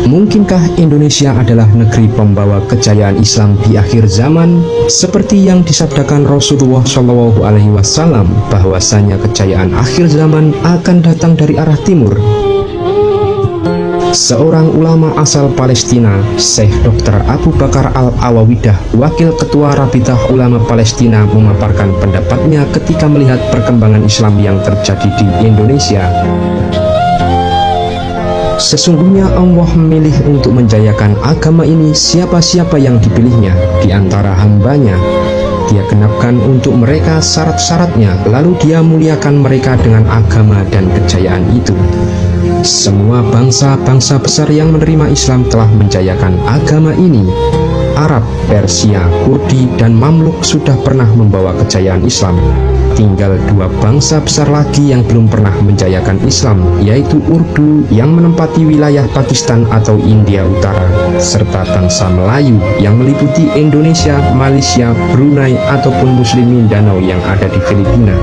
Mungkinkah Indonesia adalah negeri pembawa kejayaan Islam di akhir zaman, seperti yang disabdakan Rasulullah SAW bahwasanya kejayaan akhir zaman akan datang dari arah timur? Seorang ulama asal Palestina, Syekh Dr. Abu Bakar Al-Awawidah, Wakil Ketua Rabitah Ulama Palestina, memaparkan pendapatnya ketika melihat perkembangan Islam yang terjadi di Indonesia. Sesungguhnya Allah memilih untuk menjayakan agama ini siapa-siapa yang dipilihnya di antara hambanya. Dia genapkan untuk mereka syarat-syaratnya, lalu dia muliakan mereka dengan agama dan kejayaan itu. Semua bangsa-bangsa besar yang menerima Islam telah menjayakan agama ini. Arab, Persia, Kurdi, dan Mamluk sudah pernah membawa kejayaan Islam. Tinggal dua bangsa besar lagi yang belum pernah menjayakan Islam, yaitu Urdu yang menempati wilayah Pakistan atau India Utara, serta bangsa Melayu yang meliputi Indonesia, Malaysia, Brunei, ataupun Muslim Mindanao yang ada di Filipina.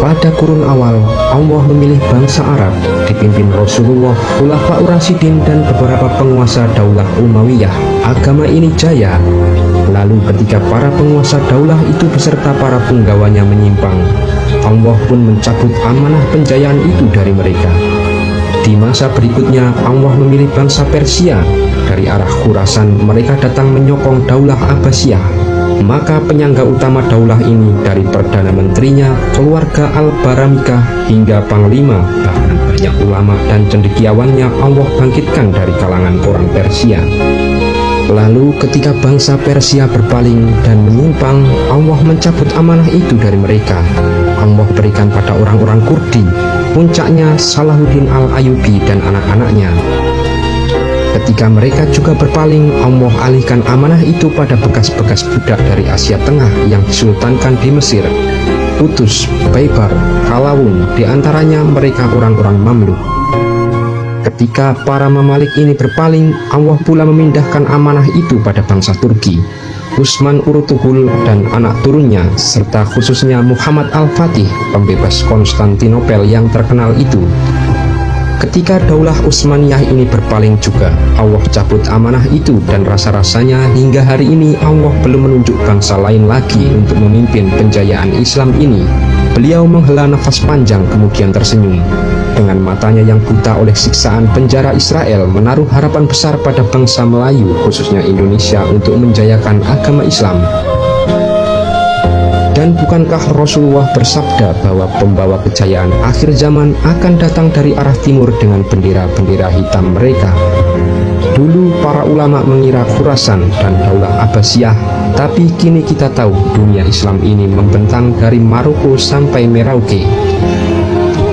Pada kurun awal, Allah memilih bangsa Arab, dipimpin Rasulullah, Khulafaur Rasyidin, dan beberapa penguasa daulah Umayyah. Agama ini jaya. Lalu ketika para penguasa daulah itu beserta para penggawanya menyimpang, Allah pun mencabut amanah penjayaan itu dari mereka. Di masa berikutnya, Allah memilih bangsa Persia. Dari arah Khurasan, mereka datang menyokong daulah Abbasiyah. Maka penyangga utama daulah ini, dari Perdana Menterinya, keluarga Al-Baramikah, hingga Panglima, bahkan banyak ulama dan cendekiawannya Allah bangkitkan dari kalangan orang Persia. Lalu ketika bangsa Persia berpaling dan menyimpang, Allah mencabut amanah itu dari mereka. Allah berikan pada orang-orang Kurdi, puncaknya Salahuddin Al-Ayyubi dan anak-anaknya. Ketika mereka juga berpaling, Allah alihkan amanah itu pada bekas-bekas budak dari Asia Tengah yang disultankan di Mesir, Utus, Baibar, Kalawun, diantaranya mereka orang-orang Mamluk. Ketika para Mamalik ini berpaling, Allah pula memindahkan amanah itu pada bangsa Turki, Utsman Urtughul dan anak turunnya, serta khususnya Muhammad Al-Fatih, pembebas Konstantinopel yang terkenal itu. Ketika daulah Utsmaniyah ini berpaling juga, Allah cabut amanah itu, dan rasa-rasanya hingga hari ini Allah belum menunjuk bangsa lain lagi untuk memimpin penjayaan Islam ini. Beliau menghela nafas panjang kemudian tersenyum. Dengan matanya yang buta oleh siksaan penjara Israel, menaruh harapan besar pada bangsa Melayu, khususnya Indonesia, untuk menjayakan agama Islam. Dan bukankah Rasulullah bersabda bahwa pembawa kejayaan akhir zaman akan datang dari arah timur dengan bendera-bendera hitam mereka? Dulu para ulama mengira Khurasan dan daulah Abbasiyah, tapi kini kita tahu dunia Islam ini membentang dari Maroko sampai Merauke.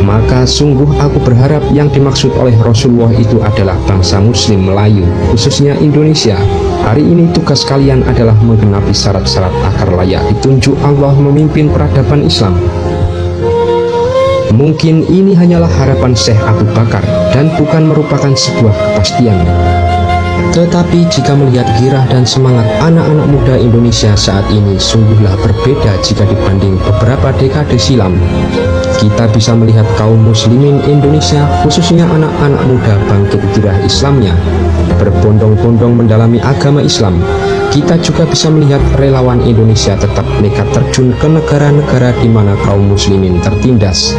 Maka sungguh aku berharap yang dimaksud oleh Rasulullah itu adalah bangsa Muslim Melayu, khususnya Indonesia. Hari ini tugas kalian adalah menggenapi syarat-syarat agar layak ditunjuk Allah memimpin peradaban Islam. Mungkin ini hanyalah harapan Syekh Abu Bakar dan bukan merupakan sebuah kepastian. Tetapi jika melihat girah dan semangat anak-anak muda Indonesia saat ini, sungguhlah berbeda jika dibanding beberapa dekade silam. Kita bisa melihat kaum muslimin Indonesia, khususnya anak-anak muda, bangkit girah Islamnya, berbondong-bondong mendalami agama Islam. Kita juga bisa melihat relawan Indonesia tetap nekat terjun ke negara-negara di mana kaum muslimin tertindas.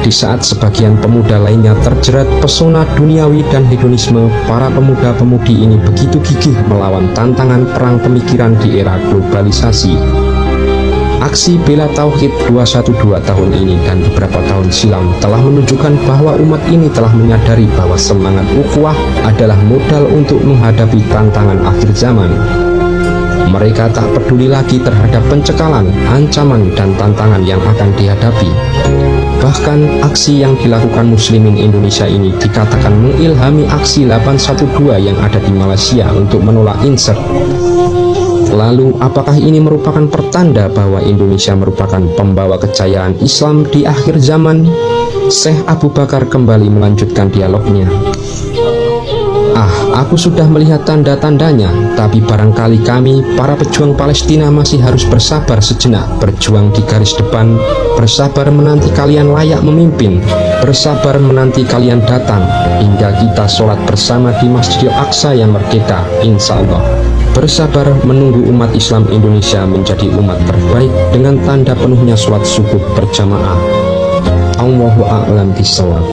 Di saat sebagian pemuda lainnya terjerat pesona duniawi dan hedonisme, para pemuda-pemudi ini begitu gigih melawan tantangan perang pemikiran di era globalisasi. Aksi Bela Tauhid 212 tahun ini dan beberapa tahun silam telah menunjukkan bahwa umat ini telah menyadari bahwa semangat ukhuwah adalah modal untuk menghadapi tantangan akhir zaman. Mereka tak peduli lagi terhadap pencekalan, ancaman, dan tantangan yang akan dihadapi. Bahkan aksi yang dilakukan muslimin Indonesia ini dikatakan mengilhami aksi 812 yang ada di Malaysia untuk menolak insert. Lalu apakah ini merupakan pertanda bahwa Indonesia merupakan pembawa kejayaan Islam di akhir zaman? Syekh Abu Bakar kembali melanjutkan dialognya. Aku sudah melihat tanda-tandanya, tapi barangkali kami, para pejuang Palestina, masih harus bersabar sejenak, berjuang di garis depan, bersabar menanti kalian layak memimpin, bersabar menanti kalian datang. hingga kita sholat bersama di Masjidil Aqsa yang merdeka, insya Allah. Bersabar menunggu umat Islam Indonesia menjadi umat terbaik dengan tanda penuhnya sholat subuh berjamaah. Allahu a'lam bishawab.